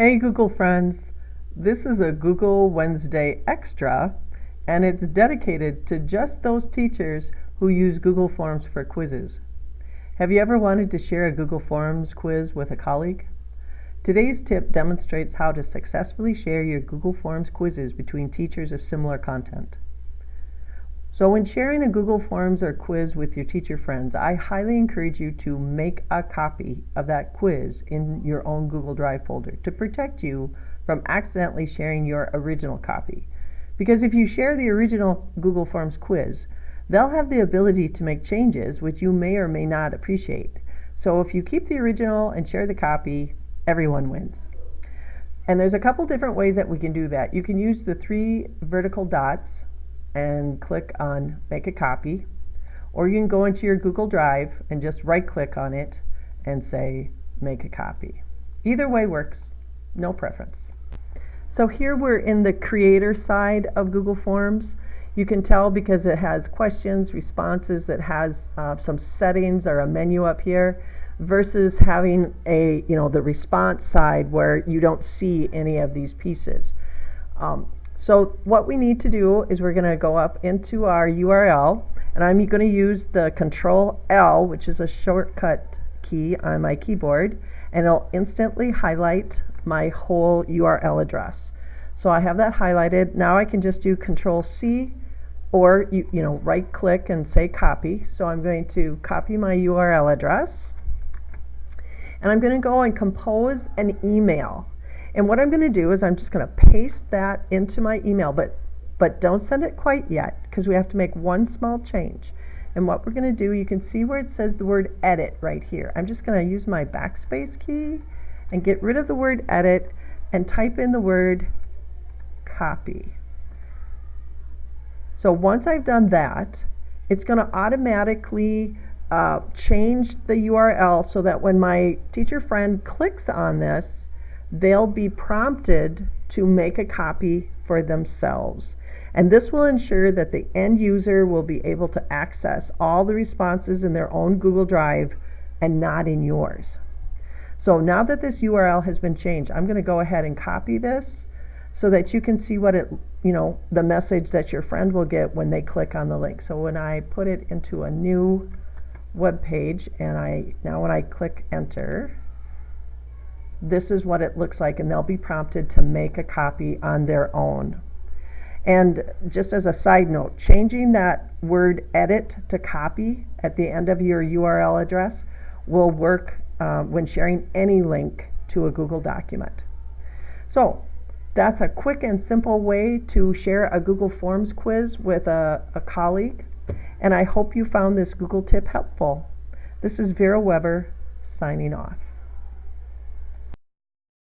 Hey Google friends, this is a Google Wednesday Extra, and it's dedicated to just those teachers who use Google Forms for quizzes. Have you ever wanted to share a Google Forms quiz with a colleague? Today's tip demonstrates how to successfully share your Google Forms quizzes between teachers of similar content. So when sharing a Google Forms or quiz with your teacher friends, I highly encourage you to make a copy of that quiz in your own Google Drive folder to protect you from accidentally sharing your original copy. Because if you share the original Google Forms quiz, they'll have the ability to make changes which you may or may not appreciate. So if you keep the original and share the copy, everyone wins. And there's a couple different ways that we can do that. You can use the 3 vertical dots and click on Make a Copy, or you can go into your Google Drive and just right click on it and say Make a Copy. Either way works, no preference. So here we're in the creator side of Google Forms. You can tell because it has questions, responses, it has some settings or a menu up here, versus having the response side where you don't see any of these pieces. So what we need to do is we're going to go up into our URL, and I'm going to use the Control L, which is a shortcut key on my keyboard, and it'll instantly highlight my whole URL address. So I have that highlighted. Now I can just do Control C, or right click and say copy. So I'm going to copy my URL address, and I'm going to go and compose an email. And what I'm going to do is I'm just going to paste that into my email, but don't send it quite yet because we have to make one small change. And what we're going to do, you can see where it says the word edit right here. I'm just going to use my backspace key and get rid of the word edit and type in the word copy. So once I've done that, it's going to automatically change the URL so that when my teacher friend clicks on this, they'll be prompted to make a copy for themselves. And this will ensure that the end user will be able to access all the responses in their own Google Drive and not in yours. So now that this URL has been changed, I'm going to go ahead and copy this so that you can see what the message that your friend will get when they click on the link. So when I put it into a new web page and now when I click enter, this is what it looks like, and they'll be prompted to make a copy on their own. And just as a side note, changing that word edit to copy at the end of your URL address will work when sharing any link to a Google document. So that's a quick and simple way to share a Google Forms quiz with a colleague, and I hope you found this Google tip helpful. This is Vera Weber signing off.